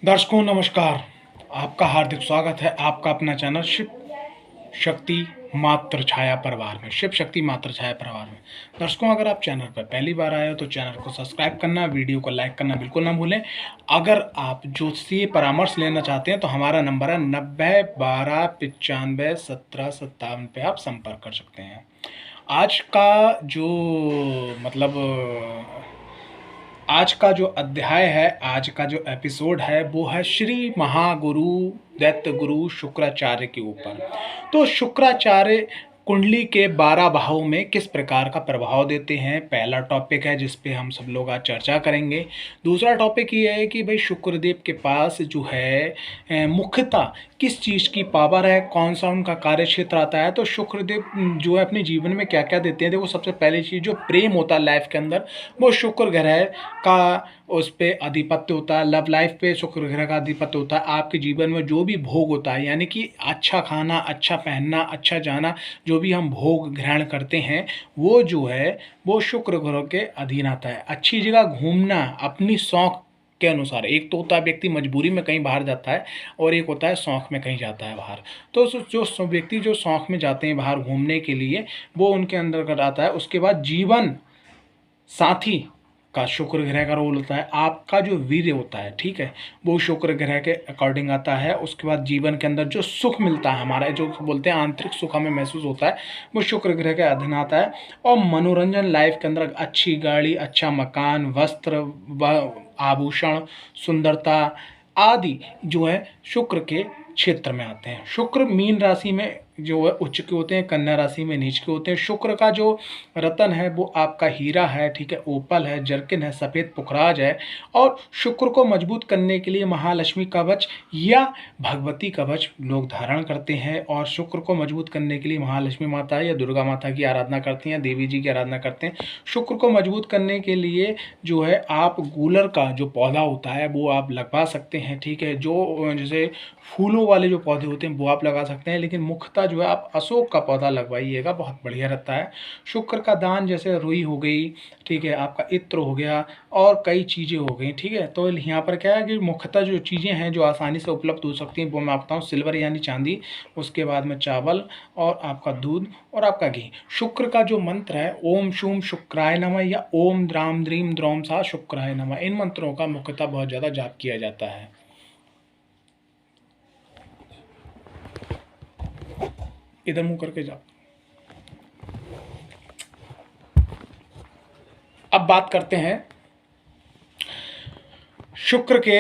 दर्शकों नमस्कार। आपका हार्दिक स्वागत है आपका अपना चैनल शिव शक्ति मात्र छाया परिवार में। शिव शक्ति मात्र छाया परिवार में दर्शकों, अगर आप चैनल पर पहली बार आए हो तो चैनल को सब्सक्राइब करना, वीडियो को लाइक करना बिल्कुल ना भूलें। अगर आप ज्योतिषीय परामर्श लेना चाहते हैं तो हमारा नंबर है 90 12 95 17 57 पे आप संपर्क कर सकते हैं। आज का जो मतलब आज का जो अध्याय है, आज का जो एपिसोड है वो है श्री महागुरु दैत्य गुरु शुक्राचार्य के ऊपर। तो शुक्राचार्य कुंडली के 12 भावों में किस प्रकार का प्रभाव देते हैं, पहला टॉपिक है जिस पे हम सब लोग आज चर्चा करेंगे। दूसरा टॉपिक ये है कि भाई शुक्रदेव के पास जो है मुख्यतः किस चीज़ की पावर है, कौन सा उनका कार्य क्षेत्र आता है। तो शुक्रदेव जो है अपने जीवन में क्या क्या देते हैं। देखो, सबसे पहली चीज़ जो प्रेम होता है लाइफ के अंदर, वो शुक्र ग्रह का उस पे अधिपत्य होता है। लव लाइफ पे शुक्र ग्रह का अधिपत्य होता है। आपके जीवन में जो भी भोग होता है, यानी कि अच्छा खाना, अच्छा पहनना, अच्छा जाना, जो भी हम भोग ग्रहण करते हैं वो जो है वो शुक्र ग्रह के अधीन आता है। अच्छी जगह घूमना अपनी शौक के अनुसार, एक तो होता है व्यक्ति मजबूरी में कहीं बाहर जाता है और एक होता है शौक में कहीं जाता है बाहर। तो जो व्यक्ति जो शौक में जाते हैं बाहर घूमने के लिए, वो उनके अंदर आता है। उसके बाद जीवन साथी का शुक्र ग्रह का रोल होता है। आपका जो वीर्य होता है, ठीक है, वो शुक्र ग्रह के अकॉर्डिंग आता है। उसके बाद जीवन के अंदर जो सुख मिलता है, हमारा जो बोलते हैं आंतरिक सुख हमें महसूस होता है, वो शुक्र ग्रह के अधीन आता है। और मनोरंजन लाइफ के अंदर अच्छी गाड़ी, अच्छा मकान, वस्त्र, आभूषण, सुंदरता आदि जो है शुक्र के क्षेत्र में आते हैं। शुक्र मीन राशि में जो है उच्च के होते हैं, कन्या राशि में नीच के होते हैं। शुक्र का जो रतन है वो आपका हीरा है, ठीक है, ओपल है, जर्किन है, सफ़ेद पुखराज है। और शुक्र को मजबूत करने के लिए महालक्ष्मी कवच या भगवती कवच लोग धारण करते हैं। और शुक्र को मजबूत करने के लिए महालक्ष्मी माता या दुर्गा माता की आराधना करते हैं, देवी जी की आराधना करते हैं। शुक्र को मजबूत करने के लिए जो है आप गूलर का जो पौधा होता है वो आप लगवा सकते हैं, ठीक है। जो जैसे फूलों वाले जो पौधे होते हैं वो आप लगा सकते हैं, लेकिन मुख्यतः जो है आप अशोक का पौधा लगवाइएगा, बहुत बढ़िया रहता है। शुक्र का दान जैसे रुई हो गई, ठीक है, आपका इत्र हो गया और कई चीज़ें हो गई, ठीक है। तो यहाँ पर क्या है कि मुख्यतः जो चीज़ें हैं जो आसानी से उपलब्ध हो सकती हैं वो मैं आपको बताऊँ, सिल्वर यानी चांदी, उसके बाद में चावल और आपका दूध और आपका घी। शुक्र का जो मंत्र है ओम शूम शुक्राय नमः या ओम द्राम द्रीम द्रोम सा शुक्राय नमः, इन मंत्रों का मुख्यतः बहुत ज़्यादा जाप किया जाता है। इधर मुंह करके जाओ। अब बात करते हैं शुक्र के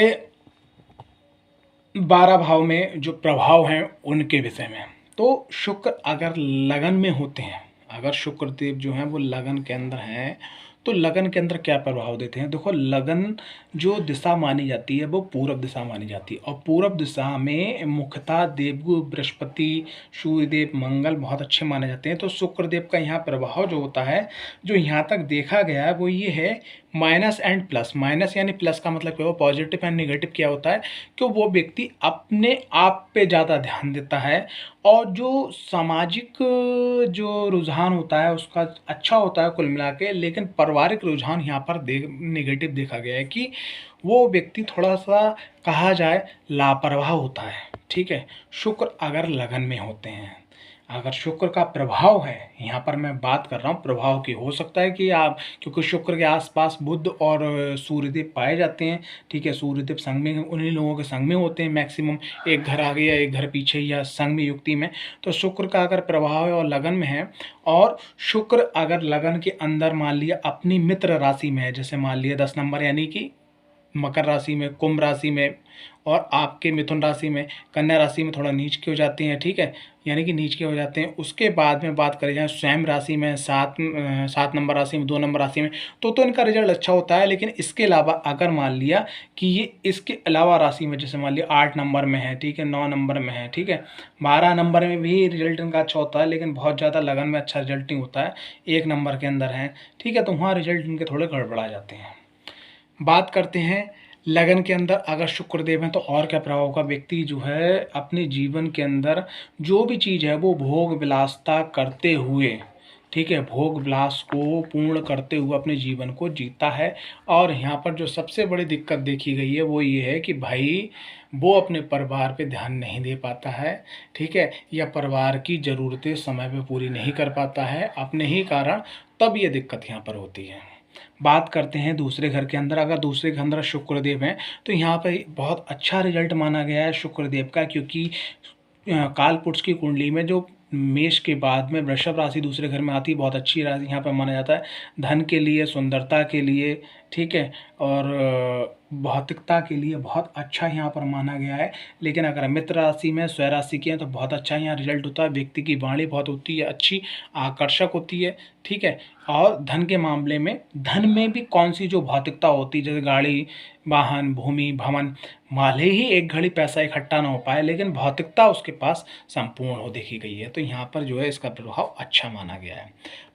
12 भाव में जो प्रभाव हैं उनके विषय में। तो शुक्र अगर लगन में होते हैं, अगर शुक्र देव जो हैं वो लगन के अंदर हैं, तो लगन के अंदर क्या प्रभाव देते हैं। देखो, लगन जो दिशा मानी जाती है वो पूरब दिशा मानी जाती है। और पूरब दिशा में मुख्यतः देवगुरु बृहस्पति, सूर्यदेव, मंगल बहुत अच्छे माने जाते हैं। तो शुक्रदेव का यहाँ प्रभाव जो होता है, जो यहाँ तक देखा गया है, वो ये है माइनस एंड प्लस। माइनस यानी प्लस का मतलब क्या हो, पॉजिटिव एंड नेगेटिव क्या होता है कि वो व्यक्ति अपने आप पे ज़्यादा ध्यान देता है। और जो सामाजिक जो रुझान होता है उसका अच्छा होता है कुल मिला के, लेकिन पारिवारिक रुझान यहाँ पर नेगेटिव देखा गया है कि वो व्यक्ति थोड़ा सा कहा जाए लापरवाह होता है, ठीक है। शुक्र अगर लगन में होते हैं, अगर शुक्र का प्रभाव है, यहाँ पर मैं बात कर रहा हूँ प्रभाव की, हो सकता है कि आप, क्योंकि शुक्र के आसपास बुध और सूर्यदेव पाए जाते हैं, ठीक है। सूर्यदेव संग में उन्हीं लोगों के संग में होते हैं मैक्सिमम, एक घर आगे या एक घर पीछे या संग में युक्ति में। तो शुक्र का अगर प्रभाव है और लगन में है, और शुक्र अगर लगन के अंदर मान लिया अपनी मित्र राशि में है, जैसे मान लिया 10 नंबर यानी कि मकर राशि में, कुंभ राशि में, और आपके मिथुन राशि में, कन्या राशि में थोड़ा नीच के हो जाते हैं, ठीक है, यानी कि नीच के हो जाते हैं। उसके बाद में बात करें जाए स्वयं राशि में, 7 नंबर राशि में, 2 नंबर राशि में, तो इनका रिजल्ट अच्छा होता है। लेकिन इसके अलावा अगर मान लिया कि ये इसके अलावा राशि में, जैसे मान लिया 8 नंबर में है, ठीक है, 9 नंबर में है, ठीक है, 12 नंबर में भी रिजल्ट इनका अच्छा होता है, लेकिन बहुत ज़्यादा लगन में अच्छा रिजल्ट नहीं होता है, 1 नंबर के अंदर है, ठीक है, तो वहाँ रिजल्ट इनके थोड़े गड़बड़ा जाते हैं। बात करते हैं लगन के अंदर अगर शुक्रदेव हैं तो और क्या प्रभाव होगा। व्यक्ति जो है अपने जीवन के अंदर जो भी चीज़ है वो भोग विलासता करते हुए ठीक है, भोग विलास को पूर्ण करते हुए अपने जीवन को जीता है। और यहाँ पर जो सबसे बड़ी दिक्कत देखी गई है वो ये है कि भाई वो अपने परिवार पे ध्यान नहीं दे पाता है, ठीक है, या परिवार की ज़रूरतें समय पे पूरी नहीं कर पाता है अपने ही कारण, तब ये दिक्कत यहाँ पर होती है। बात करते हैं दूसरे घर के अंदर। अगर दूसरे के अंदर शुक्रदेव हैं तो यहाँ पे बहुत अच्छा रिजल्ट माना गया है शुक्रदेव का, क्योंकि कालपुरुष की कुंडली में जो मेष के बाद में वृषभ राशि दूसरे घर में आती है, बहुत अच्छी राशि यहाँ पर माना जाता है, धन के लिए, सुंदरता के लिए, ठीक है, और भौतिकता के लिए बहुत अच्छा यहाँ पर माना गया है। लेकिन अगर मित्र राशि में स्वय राशि की है तो बहुत अच्छा यहाँ रिजल्ट होता है। व्यक्ति की वाणी बहुत होती है अच्छी, आकर्षक होती है, ठीक है। और धन के मामले में, धन में भी कौन सी जो भौतिकता होती है, जैसे गाड़ी, वाहन, भूमि, भवन, भले ही एक घड़ी पैसा इकट्ठा ना हो पाए लेकिन भौतिकता उसके पास संपूर्ण हो देखी गई है। तो यहाँ पर जो है इसका प्रभाव अच्छा माना गया है।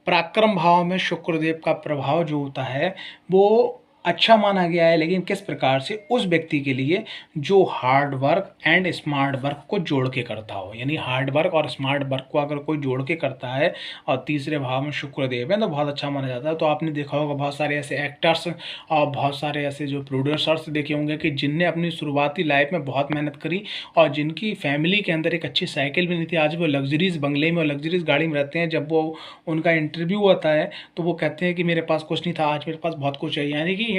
पराक्रम भाव में शुक्रदेव का प्रभाव जो होता है वो अच्छा माना गया है, लेकिन किस प्रकार से, उस व्यक्ति के लिए जो hard work and smart work को जोड़ के करता हो, यानी हार्ड वर्क और स्मार्ट वर्क को अगर कोई जोड़ के करता है और तीसरे भाव में शुक्रदेव है तो बहुत अच्छा माना जाता है। तो आपने देखा होगा बहुत सारे ऐसे एक्टर्स और बहुत सारे ऐसे जो प्रोड्यूसर्स देखे होंगे कि जिनने अपनी शुरुआती लाइफ में बहुत मेहनत करी और जिनकी फैमिली के अंदर एक अच्छी साइकिल भी नहीं थी, आज वो लग्जरीज बंगले में और लग्जरीज गाड़ी में रहते हैं। जब वो उनका इंटरव्यू आता है तो वो कहते हैं कि मेरे पास कुछ नहीं था, आज मेरे पास बहुत कुछ है। यानी कि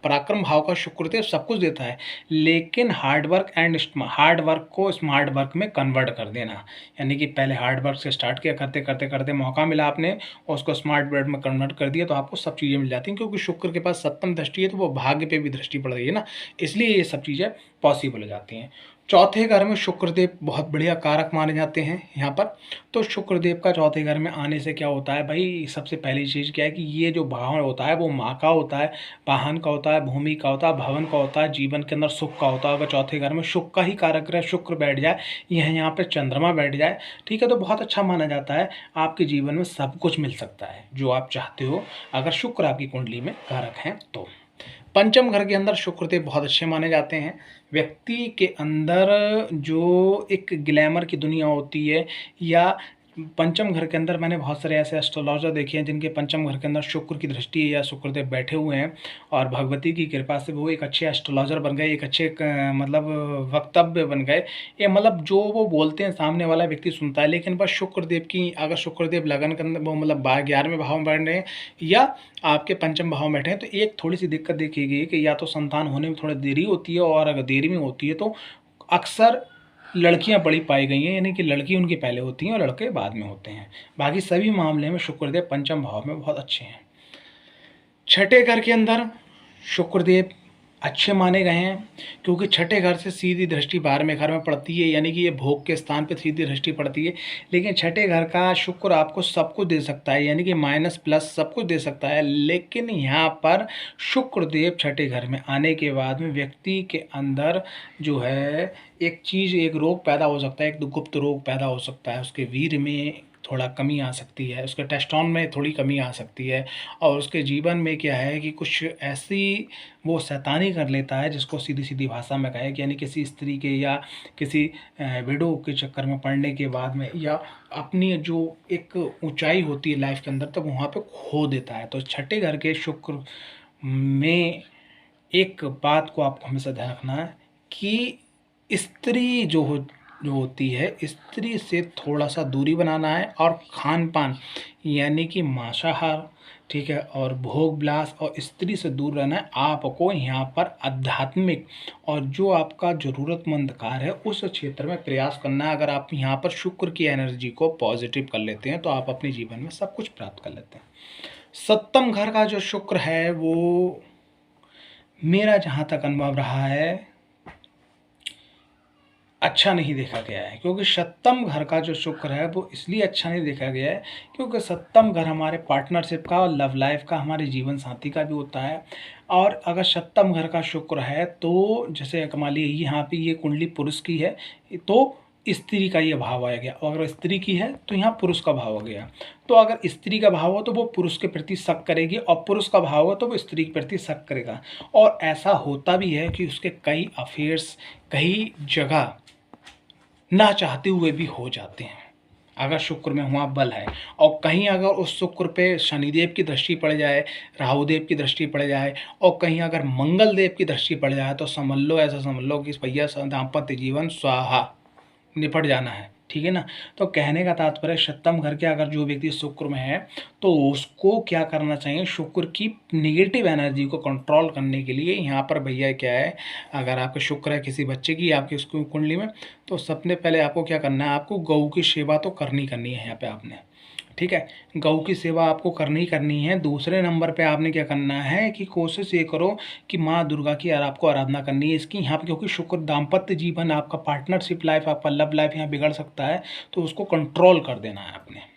पराक्रम भाव का शुक्रदेव सब कुछ देता है, लेकिन हार्ड वर्क को स्मार्ट वर्क में कन्वर्ट कर देना, यानी कि पहले हार्ड वर्क से स्टार्ट किया, करते करते करते मौका मिला आपने और उसको स्मार्ट वर्क में कन्वर्ट कर दिया तो आपको सब चीज़ें मिल जाती हैं। क्योंकि शुक्र के पास सप्तम दृष्टि है तो वो भाग्य पे भी दृष्टि पड़ रही है ना, इसलिए ये सब चीज़ें पॉसिबल हो जाती हैं। चौथे घर में शुक्रदेव बहुत बढ़िया कारक माने जाते हैं यहाँ पर। तो शुक्रदेव का चौथे घर में आने से क्या होता है भाई, सबसे पहली चीज़ क्या है कि ये जो भाव होता है वो माँ का होता है, वाहन का होता है, भूमि का होता है, भवन का होता है, जीवन के अंदर सुख का होता है। अगर चौथे घर में सुख का ही कारक ग्रह शुक्र बैठ जाए, यह यहाँ पर चंद्रमा बैठ जाए, ठीक है, तो बहुत अच्छा माना जाता है। आपके जीवन में सब कुछ मिल सकता है जो आप चाहते हो, अगर शुक्र आपकी कुंडली में कारक हैं तो। पंचम घर के अंदर शुक्रदेव बहुत अच्छे माने जाते हैं। व्यक्ति के अंदर जो एक ग्लैमर की दुनिया होती है, या पंचम घर के अंदर मैंने बहुत सारे ऐसे एस्ट्रोलॉजर देखे हैं जिनके पंचम घर के अंदर शुक्र की दृष्टि या शुक्रदेव बैठे हुए हैं और भगवती की कृपा से वो एक अच्छे एस्ट्रोलॉजर बन गए, एक अच्छे मतलब वक्तव्य बन गए। ये मतलब जो वो बोलते हैं सामने वाला व्यक्ति सुनता है। लेकिन बस शुक्रदेव की, अगर शुक्रदेव लगन के अंदर वो मतलब 11वें भाव में बैठ रहे हैं या आपके पंचम भाव में बैठे हैं तो एक थोड़ी सी दिक्कत देखी गई कि या तो संतान होने में थोड़ी देरी होती है, और अगर देरी में होती है तो अक्सर लड़कियां बड़ी पाई गई हैं, यानी कि लड़की उनकी पहले होती हैं और लड़के बाद में होते हैं। बाकी सभी मामले में शुक्रदेव पंचम भाव में बहुत अच्छे हैं। छठे घर के अंदर शुक्रदेव अच्छे माने गए हैं क्योंकि छठे घर से सीधी दृष्टि 12वें घर में पड़ती है, यानी कि ये भोग के स्थान पर सीधी दृष्टि पड़ती है। लेकिन छठे घर का शुक्र आपको सब कुछ दे सकता है, यानी कि माइनस प्लस सब कुछ दे सकता है। लेकिन यहाँ पर शुक्रदेव छठे घर में आने के बाद में व्यक्ति के अंदर जो है एक चीज़, एक रोग पैदा हो सकता है, एक गुप्त रोग पैदा हो सकता है। उसके वीर में थोड़ा कमी आ सकती है, उसके टेस्टोन में थोड़ी कमी आ सकती है, और उसके जीवन में क्या है कि कुछ ऐसी वो शैतानी कर लेता है जिसको सीधी सीधी भाषा में कहे, यानी किसी स्त्री के या किसी विडो के चक्कर में पड़ने के बाद में, या अपनी जो एक ऊंचाई होती है लाइफ के अंदर तब वहाँ पे खो देता है। तो छठे घर के शुक्र में एक बात को आपको हमेशा ध्यान रखना है कि स्त्री जो होती है, स्त्री से थोड़ा सा दूरी बनाना है, और खान पान यानी कि मांसाहार, ठीक है, और भोग विलास और स्त्री से दूर रहना है। आपको यहाँ पर आध्यात्मिक और जो आपका ज़रूरतमंद कार्य है उस क्षेत्र में प्रयास करना है। अगर आप यहाँ पर शुक्र की एनर्जी को पॉजिटिव कर लेते हैं तो आप अपने जीवन में सब कुछ प्राप्त कर लेते हैं। सप्तम घर का जो शुक्र है वो मेरा जहाँ तक अनुभव रहा है अच्छा नहीं देखा गया है, क्योंकि सप्तम घर का जो शुक्र है वो इसलिए अच्छा नहीं देखा गया है क्योंकि सप्तम घर हमारे पार्टनरशिप का और लव लाइफ का, हमारे जीवन साथी का भी होता है। और अगर सप्तम घर का शुक्र है तो जैसे मान लीजिए यहाँ पे ये कुंडली पुरुष की है तो स्त्री का ये भाव आ गया, और अगर स्त्री की है तो यहाँ पुरुष का भाव आ गया। तो अगर स्त्री का भाव हो तो वो पुरुष के प्रति शक करेगी, और पुरुष का भाव हो तो वो स्त्री के प्रति शक करेगा। और ऐसा होता भी है कि उसके कई अफेयर्स कई जगह ना चाहते हुए भी हो जाते हैं। अगर शुक्र में वहाँ बल है, और कहीं अगर उस शुक्र पे शनिदेव की दृष्टि पड़ जाए, राहुदेव की दृष्टि पड़ जाए, और कहीं अगर मंगल देव की दृष्टि पड़ जाए, तो समझ लो, ऐसा समझ लो कि भैया दाम्पत्य जीवन स्वाहा, निपट जाना है। ठीक है ना। तो कहने का तात्पर्य, सप्तम घर के अगर जो व्यक्ति शुक्र में है तो उसको क्या करना चाहिए, शुक्र की निगेटिव एनर्जी को कंट्रोल करने के लिए यहाँ पर भैया क्या है, अगर आपका शुक्र है किसी बच्चे की आपकी उसकी कुंडली में, तो सबसे पहले आपको क्या करना है, आपको गौ की सेवा तो करनी है यहाँ पे आपने। ठीक है, गौ की सेवा आपको करनी है। दूसरे नंबर पे आपने क्या करना है कि कोशिश ये करो कि माँ दुर्गा की आपको आराधना करनी है इसकी यहाँ पे, क्योंकि शुक्र दाम्पत्य जीवन, आपका पार्टनरशिप लाइफ, आपका लव लाइफ यहाँ बिगड़ सकता है, तो उसको कंट्रोल कर देना है आपने।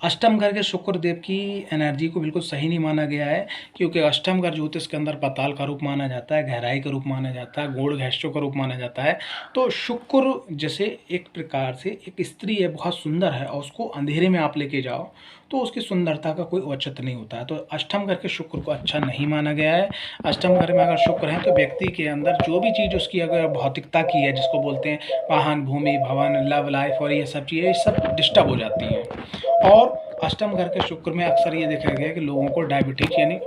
अष्टम घर के शुक्र देव की एनर्जी को बिल्कुल सही नहीं माना गया है, क्योंकि अष्टम घर ज्योतिष के अंदर पाताल का रूप माना जाता है, गहराई का रूप माना जाता है, गूढ़ रहस्यों का रूप माना जाता है। तो शुक्र जैसे एक प्रकार से एक स्त्री है, बहुत सुंदर है, और उसको अंधेरे में आप लेके जाओ तो उसकी सुंदरता का कोई औचित्य नहीं होता है। तो अष्टम घर के शुक्र को अच्छा नहीं माना गया है। अष्टम घर में अगर शुक्र है तो व्यक्ति के अंदर जो भी चीज़ उसकी अगर भौतिकता की है, जिसको बोलते हैं वाहन, भूमि, भवन, लव लाइफ और ये सब चीज़ें, ये सब डिस्टर्ब हो जाती हैं। और अष्टम घर के शुक्र में अक्सर ये देखा गया है कि लोगों को डायबिटीज यानी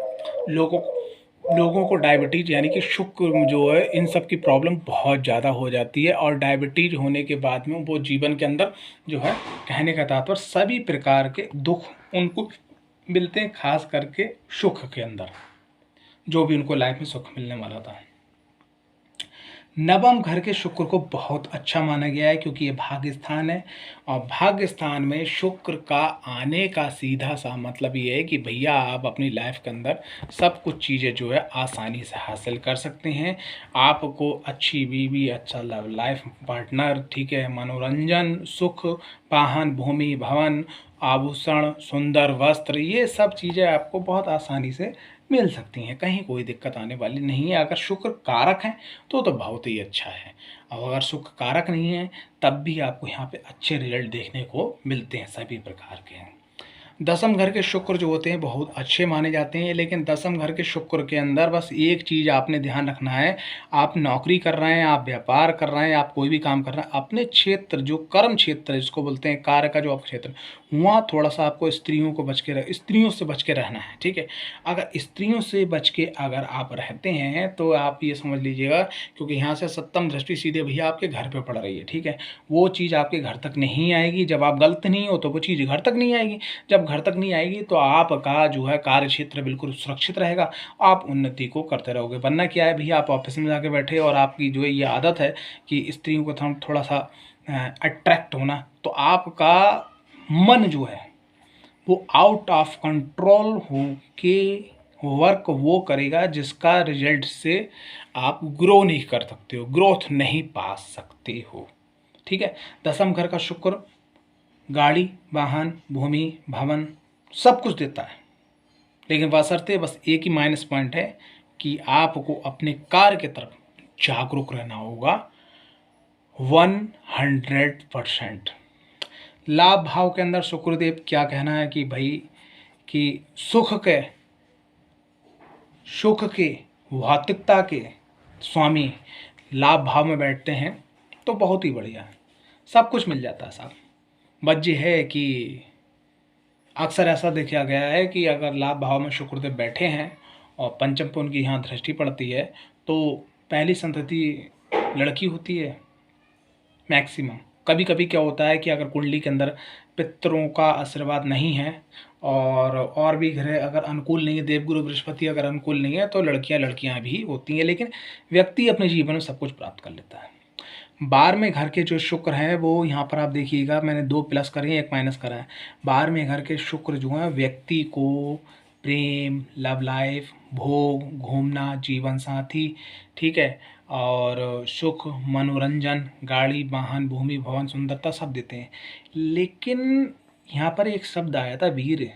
लोगों को डायबिटीज यानी कि शुक्र जो है, इन सब की प्रॉब्लम बहुत ज़्यादा हो जाती है। और डायबिटीज होने के बाद में वो जीवन के अंदर जो है, कहने का तात्पर्य सभी प्रकार के दुख उनको मिलते हैं, खास करके सुख के अंदर, जो भी उनको लाइफ में सुख मिलने वाला था। नवम घर के शुक्र को बहुत अच्छा माना गया है, क्योंकि ये भाग्य स्थान है, और भाग्य स्थान में शुक्र का आने का सीधा सा मतलब ये है कि भैया आप अपनी लाइफ के अंदर सब कुछ चीज़ें जो है आसानी से हासिल कर सकते हैं। आपको अच्छी बीवी, अच्छा लव लाइफ पार्टनर, ठीक है, मनोरंजन, सुख, वाहन, भूमि, भवन, आभूषण, सुंदर वस्त्र, ये सब चीज़ें आपको बहुत आसानी से मिल सकती हैं, कहीं कोई दिक्कत आने वाली नहीं है। अगर शुक्र कारक है तो बहुत ही अच्छा है, और अगर शुक्र कारक नहीं है तब भी आपको यहाँ पे अच्छे रिजल्ट देखने को मिलते हैं सभी प्रकार के। दसम घर के शुक्र जो होते हैं बहुत अच्छे माने जाते हैं, लेकिन दसम घर के शुक्र के अंदर बस एक चीज़ आपने ध्यान रखना है, आप नौकरी कर रहे हैं, आप व्यापार कर रहे हैं, आप कोई भी काम कर रहे हैं, अपने क्षेत्र जो कर्म क्षेत्र है, जिसको बोलते हैं कार्य का जो आप क्षेत्र, वहाँ थोड़ा सा आपको स्त्रियों से बच के रहना है। ठीक है, अगर स्त्रियों से बच के अगर आप रहते हैं तो आप ये समझ लीजिएगा, क्योंकि यहाँ से सप्तम दृष्टि सीधे भैया आपके घर पे पड़ रही है। ठीक है, वो चीज़ आपके घर तक नहीं आएगी। जब आप गलत नहीं हो तो वो चीज़ घर तक नहीं आएगी। जब घर तक नहीं आएगी तो आपका जो है कार्य क्षेत्र बिल्कुल सुरक्षित रहेगा, आप उन्नति को करते रहोगे। वरना क्या है भैया, आप ऑफिस में जाके बैठे और आपकी जो है ये आदत है कि स्त्रियों को थोड़ा सा अट्रैक्ट होना, तो आपका मन जो है वो आउट ऑफ कंट्रोल हो के वर्क वो करेगा, जिसका रिजल्ट से आप ग्रो नहीं कर सकते हो, ग्रोथ नहीं पा सकते हो। ठीक है, दसम घर का शुक्र गाड़ी, वाहन, भूमि, भवन सब कुछ देता है, लेकिन बशर्ते बस एक ही माइनस पॉइंट है कि आपको अपने कार्य की तरफ जागरूक रहना होगा 100%। लाभ भाव के अंदर शुक्रदेव क्या कहना है कि भाई कि सुख के भौतिकता के स्वामी लाभ भाव में बैठते हैं तो बहुत ही बढ़िया है, सब कुछ मिल जाता है साहब। बस ये है कि अक्सर ऐसा देखा गया है कि अगर लाभ भाव में शुक्रदेव बैठे हैं और पंचम पे उनकी यहाँ दृष्टि पड़ती है तो पहली संतति लड़की होती है मैक्सिमम। कभी कभी क्या होता है कि अगर कुंडली के अंदर पितरों का आशीर्वाद नहीं है और भी ग्रह अगर अनुकूल नहीं है, देवगुरु बृहस्पति अगर अनुकूल नहीं है, तो लड़कियां भी होती हैं, लेकिन व्यक्ति अपने जीवन में सब कुछ प्राप्त कर लेता है। 12वें घर के जो शुक्र हैं वो यहाँ पर आप देखिएगा, मैंने 2 प्लस करे हैं, 1 माइनस करा है। 12वें घर के शुक्र जो हैं व्यक्ति को प्रेम, लव लाइफ, भोग, घूमना, जीवन साथी, ठीक है, और सुख, मनोरंजन, गाड़ी, वाहन, भूमि, भवन, सुंदरता सब देते हैं। लेकिन यहाँ पर एक शब्द आया था वीर,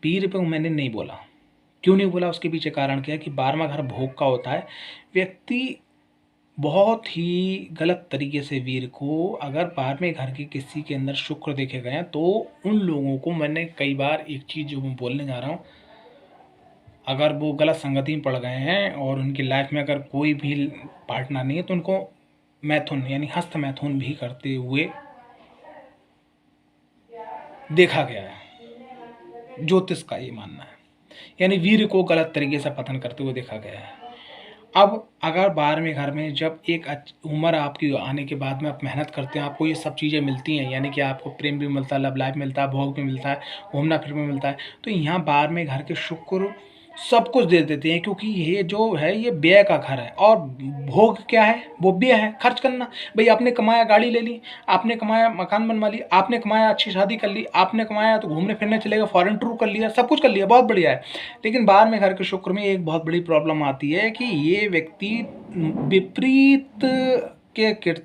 वीर पे मैंने नहीं बोला। क्यों नहीं बोला, उसके पीछे कारण क्या है कि 12वां घर भोग का होता है। व्यक्ति बहुत ही गलत तरीके से वीर को अगर 12वें घर के किसी के अंदर शुक्र देखे गए हैं तो उन लोगों को, मैंने कई बार एक चीज़ जो मैं बोलने जा रहा हूँ, अगर वो गलत संगति में पड़ गए हैं और उनकी लाइफ में अगर कोई भी पार्टनर नहीं है तो उनको मैथुन यानी हस्त मैथुन भी करते हुए देखा गया है, ज्योतिष का ये मानना है। यानी वीर्य को गलत तरीके से पतन करते हुए देखा गया है। अब अगर 12वें घर में जब एक उम्र आपकी आने के बाद में आप मेहनत करते हैं, आपको ये सब चीज़ें मिलती हैं, यानी कि आपको प्रेम भी मिलता है, लव लाइफ मिलता है, भोग भी मिलता है, घूमना फिरना मिलता है, तो यहाँ 12वें घर के शुक्र सब कुछ दे देते हैं, क्योंकि ये जो है ये व्यय का घर है। और भोग क्या है? वो व्यय है, खर्च करना। भाई आपने कमाया गाड़ी ले ली, आपने कमाया मकान बनवा ली, आपने कमाया अच्छी शादी कर ली, आपने कमाया तो घूमने फिरने चले गए, फॉरेन टूर कर लिया, सब कुछ कर लिया, बहुत बढ़िया है। लेकिन 12वें घर के शुक्र में एक बहुत बड़ी प्रॉब्लम आती है कि ये व्यक्ति विपरीत के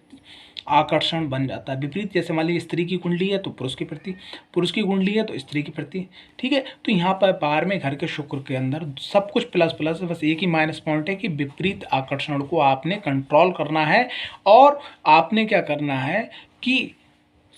आकर्षण बन जाता है। विपरीत, जैसे मान लीजिए स्त्री की कुंडली है तो पुरुष के प्रति, पुरुष की कुंडली है तो स्त्री के प्रति, ठीक है। तो यहाँ पर 12वें घर के शुक्र के अंदर सब कुछ प्लस प्लस, बस एक ही माइनस पॉइंट है कि विपरीत आकर्षण को आपने कंट्रोल करना है। और आपने क्या करना है कि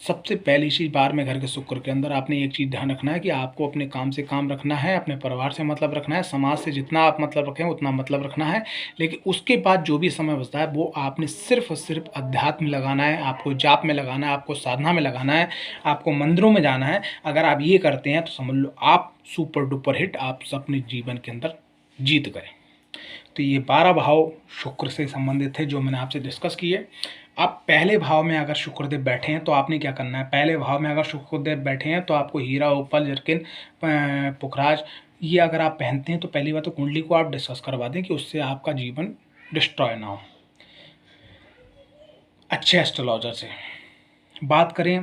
सबसे पहली चीज़ 12वें घर के शुक्र के अंदर आपने एक चीज़ ध्यान रखना है कि आपको अपने काम से काम रखना है, अपने परिवार से मतलब रखना है, समाज से जितना आप मतलब रखें उतना मतलब रखना है। लेकिन उसके बाद जो भी समय बचता है वो आपने सिर्फ और सिर्फ अध्यात्म में लगाना है, आपको जाप में लगाना है, आपको साधना में लगाना है, आपको मंदिरों में जाना है। अगर आप ये करते हैं तो समझ लो आप सुपर डुपर हिट आप अपने जीवन के अंदर जीत गए। तो ये 12 भाव शुक्र से संबंधित है जो मैंने आपसे डिस्कस किए। अब पहले भाव में अगर शुक्रदेव बैठे हैं तो आपने क्या करना है? पहले भाव में अगर शुक्रदेव बैठे हैं तो आपको हीरा, ओपल, जरकिन, पुखराज ये अगर आप पहनते हैं तो पहली बात तो कुंडली को आप डिस्कस करवा दें कि उससे आपका जीवन डिस्ट्रॉय ना हो। अच्छे एस्ट्रोलॉजर से बात करें,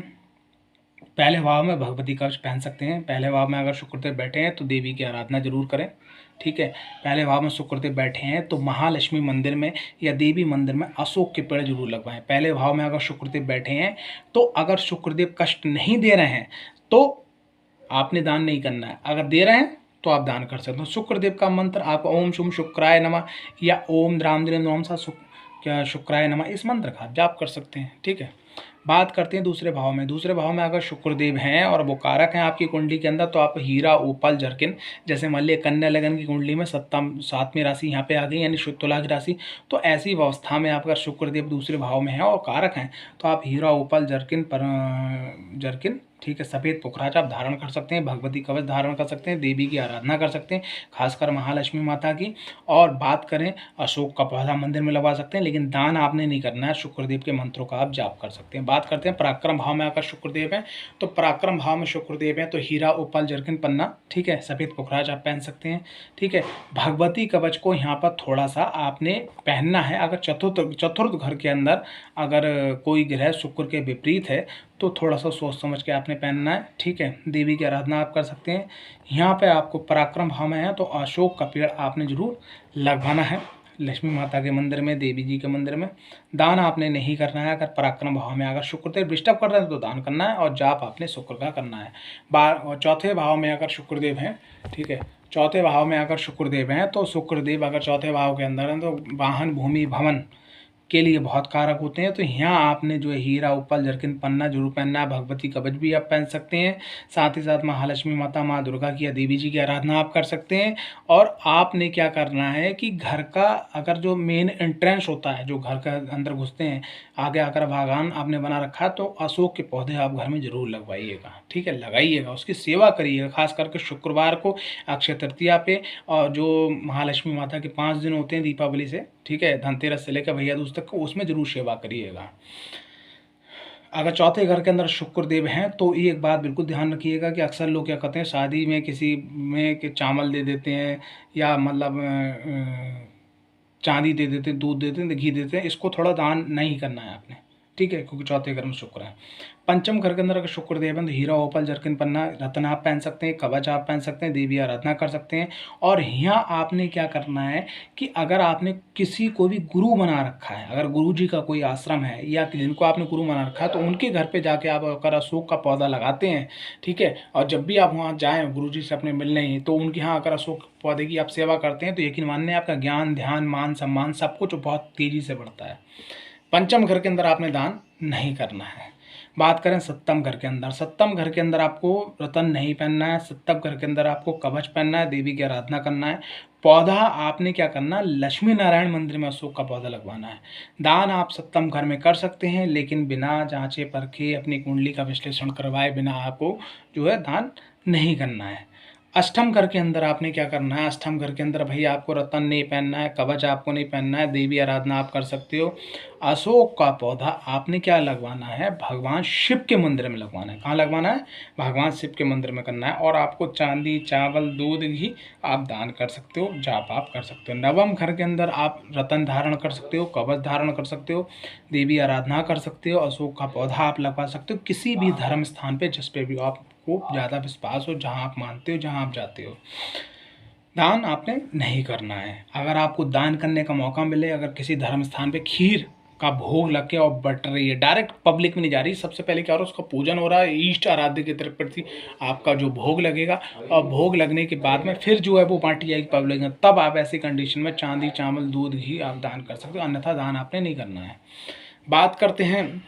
पहले भाव में भगवती कवच पहन सकते हैं। पहले भाव में अगर शुक्रदेव बैठे हैं तो देवी की आराधना जरूर करें, ठीक है। पहले भाव में शुक्रदेव बैठे हैं तो महालक्ष्मी मंदिर में या देवी मंदिर में अशोक के पेड़ जरूर लगवाएं। पहले भाव में अगर शुक्रदेव बैठे हैं तो अगर शुक्रदेव कष्ट नहीं दे रहे हैं तो आपने दान नहीं करना है, अगर दे रहे हैं तो आप दान कर सकते हो। शुक्रदेव का मंत्र आप ओम शुम शुक्राय नमः या ओम द्राम द्रेम सा क्या शुक्राय नमः, इस मंत्र का आप जाप कर सकते हैं, ठीक है। बात करते हैं दूसरे भाव में। दूसरे भाव में अगर शुक्रदेव हैं और वो कारक हैं आपकी कुंडली के अंदर तो आप हीरा, ओपल, जरकिन, जैसे मान लिया कन्या लगन की कुंडली में 7वीं राशि यहाँ पे आ गई यानी तुला की राशि, तो ऐसी अवस्था में आपका शुक्रदेव दूसरे भाव में है और कारक हैं तो आप हीरा, ओपल, जरकिन, ठीक है, सफ़ेद पुखराज आप धारण कर सकते हैं, भगवती कवच धारण कर सकते हैं, देवी की आराधना कर सकते हैं, खासकर महालक्ष्मी माता की। और बात करें अशोक का पौधा मंदिर में लगा सकते हैं, लेकिन दान आपने नहीं करना है, शुक्रदेव के मंत्रों का आप जाप कर सकते हैं। बात करते हैं पराक्रम भाव में अगर शुक्रदेव हैं तो पराक्रम भाव में शुक्रदेव हैं तो हीरा, ओपल, जरकिन, पन्ना, ठीक है, सफ़ेद पुखराज आप पहन सकते हैं, ठीक है। भगवती कवच को यहाँ पर थोड़ा सा आपने पहनना है। अगर चतुर्थ घर के अंदर अगर कोई ग्रह शुक्र के विपरीत है तो थोड़ा सा सोच समझ के आपने पहनना है, ठीक है। देवी की आराधना आप कर सकते हैं। यहाँ पे आपको पराक्रम भाव में है तो अशोक का पेड़ आपने जरूर लगवाना है, लक्ष्मी माता के मंदिर में, देवी जी के मंदिर में। दान आपने नहीं करना है। अगर पराक्रम भाव में अगर शुक्रदेव डिस्टर्ब कर रहे हैं तो दान करना है और जाप आपने शुक्र का करना है। चौथे भाव में अगर शुक्रदेव हैं, ठीक है, चौथे भाव में अगर शुक्रदेव हैं तो शुक्रदेव अगर चौथे भाव के अंदर हैं तो वाहन, भूमि, भवन के लिए बहुत कारक होते हैं। तो यहाँ आपने जो है हीरा, उपल, जरकिन, पन्ना जरूर पहनना है। भगवती कवच भी आप पहन सकते हैं। साथ ही साथ महालक्ष्मी माता, माँ दुर्गा की या देवी जी की आराधना आप कर सकते हैं। और आपने क्या करना है कि घर का अगर जो मेन एंट्रेंस होता है, जो घर का अंदर घुसते हैं, आगे आकर बागान आपने बना रखा तो अशोक के पौधे आप घर में जरूर लगवाइएगा, ठीक है, लगाइएगा, उसकी सेवा करिएगा। खास करके शुक्रवार को अक्षय तृतीया पे और जो महालक्ष्मी माता के 5 दिन होते हैं दीपावली से, ठीक है, धनतेरस से लेकर भैया दूज तक, उसमें जरूर सेवा करिएगा। अगर चौथे घर के अंदर शुक्रदेव हैं तो ये एक बात बिल्कुल ध्यान रखिएगा कि अक्सर लोग क्या करते हैं, शादी में किसी में के चावल दे देते हैं या मतलब चांदी दे देते हैं, दूध देते हैं, घी देते हैं, इसको थोड़ा दान नहीं करना है आपने, ठीक है, क्योंकि चौथे घर में शुक्र है। पंचम घर के अंदर अगर शुक्रदेव है तो हीरा, ओपल, जरकिन, पन्ना, रत्न आप पहन सकते हैं, कवच आप पहन सकते हैं, देवी आराधना कर सकते हैं। और यहाँ आपने क्या करना है कि अगर आपने किसी को भी गुरु बना रखा है, अगर गुरु जी का कोई आश्रम है या जिनको आपने गुरु बना रखा है तो उनके घर पे जाके आप अगर अशोक का पौधा लगाते हैं, ठीक है, और जब भी आप वहाँ जाएँ गुरु जी से अपने मिलने ही तो उनके यहाँ अगर अशोक पौधे की आप सेवा करते हैं तो यकीन मानिए आपका ज्ञान, ध्यान, मान, सम्मान सब कुछ बहुत तेज़ी से बढ़ता है। पंचम घर के अंदर आपने दान नहीं करना है। बात करें सप्तम घर के अंदर, सप्तम घर के अंदर आपको रतन नहीं पहनना है, सप्तम घर के अंदर आपको कवच पहनना है, देवी की आराधना करना है। पौधा आपने क्या करना है, लक्ष्मी नारायण मंदिर में अशोक का पौधा लगवाना है। दान आप सप्तम घर में कर सकते हैं, लेकिन बिना जांचे परखे अपनी कुंडली का विश्लेषण करवाए बिना आपको जो है दान नहीं करना है। अष्टम घर के अंदर आपने क्या करना है, अष्टम घर के अंदर भाई आपको रतन नहीं पहनना है, कवच आपको नहीं पहनना है, देवी आराधना आप कर सकते हो। अशोक का पौधा आपने क्या लगवाना है, भगवान शिव के मंदिर में लगवाना है। कहाँ लगवाना है, भगवान शिव के मंदिर में करना है। और आपको चांदी, चावल, दूध घी आप दान कर सकते हो, जाप आप कर सकते हो। नवम घर के अंदर आप रतन धारण कर सकते हो, कवच धारण कर सकते हो, देवी आराधना कर सकते हो, अशोक का पौधा आप लगवा सकते हो किसी भी धर्म स्थान पे जिस पे भी आपको ज़्यादा विश्वास हो, जहाँ आप मानते हो, जहाँ आप जाते हो। दान आपने नहीं करना है। अगर आपको दान करने का मौका मिले, अगर किसी धर्म स्थान पे खीर का भोग लग के और बट रही है, डायरेक्ट पब्लिक में नहीं जा रही, सबसे पहले क्या हो रहा है, उसका पूजन हो रहा है, ईष्ट आराध्य की तरफ प्रति आपका जो भोग लगेगा, और भोग लगने के बाद में फिर जो है वो बांटी जाएगी पब्लिक में, तब आप ऐसी कंडीशन में चांदी, चावल, दूध, घी आप दान कर सकते हो, अन्यथा दान आपने नहीं करना है। बात करते हैं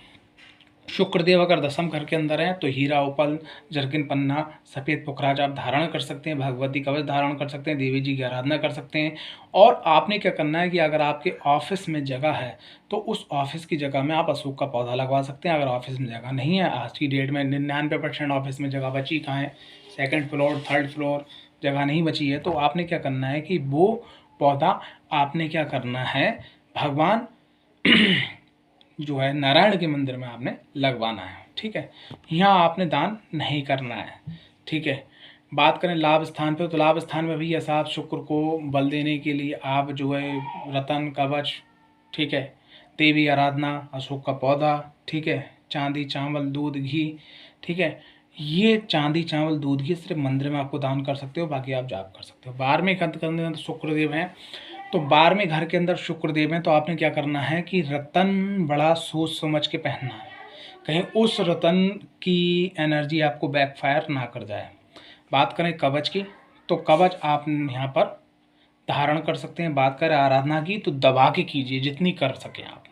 शुक्रदेव, अगर दसम घर के अंदर है तो हीरा, उपल, जरकिन, पन्ना, सफ़ेद पुखराज आप धारण कर सकते हैं, भगवती कवच धारण कर सकते हैं, देवी जी की आराधना कर सकते हैं। और आपने क्या करना है कि अगर आपके ऑफिस में जगह है तो उस ऑफिस की जगह में आप अशोक का पौधा लगवा सकते हैं। अगर ऑफिस में जगह नहीं है, आज की डेट में 99% ऑफिस में जगह बची कहाँ है, सेकेंड फ्लोर, थर्ड फ्लोर, जगह नहीं बची है, तो आपने क्या करना है कि वो पौधा आपने क्या करना है, भगवान जो है नारायण के मंदिर में आपने लगवाना है। ठीक है, यहाँ आपने दान नहीं करना है। ठीक है, बात करें लाभ स्थान पे, तो लाभ स्थान में भी ऐसा आप शुक्र को बल देने के लिए आप जो है रतन, कवच, ठीक है, देवी आराधना, अशोक का पौधा, ठीक है, चांदी, चावल, दूध, घी, ठीक है, ये चांदी, चावल, दूध, घी सिर्फ मंदिर में आपको दान कर सकते हो, बाकी आप जाप कर सकते हो। 12वें कंत के अंदर शुक्रदेव हैं, तो 12वें घर के अंदर शुक्रदेव हैं, तो आपने क्या करना है कि रतन बड़ा सोच समझ के पहनना है, कहीं उस रतन की एनर्जी आपको बैकफायर ना कर जाए। बात करें कवच की, तो कवच आप यहाँ पर धारण कर सकते हैं। बात करें आराधना की, तो दबा के कीजिए जितनी कर सकें आप।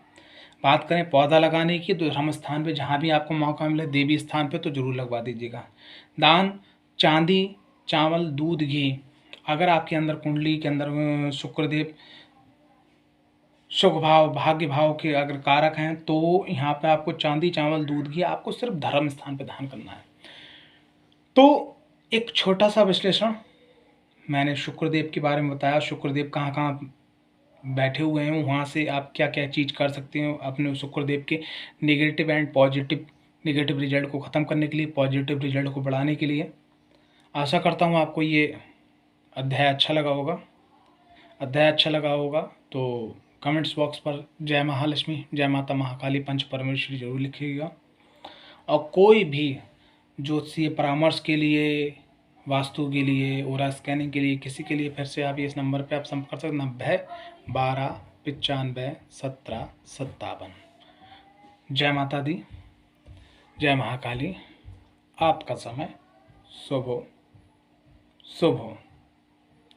बात करें पौधा लगाने की, तो धर्म स्थान पे जहाँ भी आपको मौका मिले, देवी स्थान पे तो ज़रूर लगवा दीजिएगा। दान चांदी, चावल, दूध, घी, अगर आपके अंदर कुंडली के अंदर शुक्रदेव शुभ भाव, भाग्य भाव के अगर कारक हैं, तो यहाँ पे आपको चांदी, चावल, दूध, घी आपको सिर्फ धर्म स्थान पे दान करना है। तो एक छोटा सा विश्लेषण मैंने शुक्रदेव के बारे में बताया, शुक्रदेव कहाँ कहाँ बैठे हुए हैं, वहाँ से आप क्या क्या चीज़ कर सकते हो अपने शुक्रदेव के negative and positive, negative result को ख़त्म करने के लिए, पॉजिटिव रिजल्ट को बढ़ाने के लिए। आशा करता हूँ आपको ये अध्याय अच्छा लगा होगा। अध्याय अच्छा लगा होगा तो कमेंट्स बॉक्स पर जय महालक्ष्मी, जय माता महाकाली, पंच परमेश्वरी जरूर लिखिएगा। और कोई भी ज्योतिषीय परामर्श के लिए, वास्तु के लिए, ओरा स्कैनिंग के लिए, किसी के लिए, फिर से आप इस नंबर पे आप संपर्क कर सकते हैं, 90 12 95 17 57। जय माता दी, जय महाकाली। आपका समय शुभ हो, शुभ हो।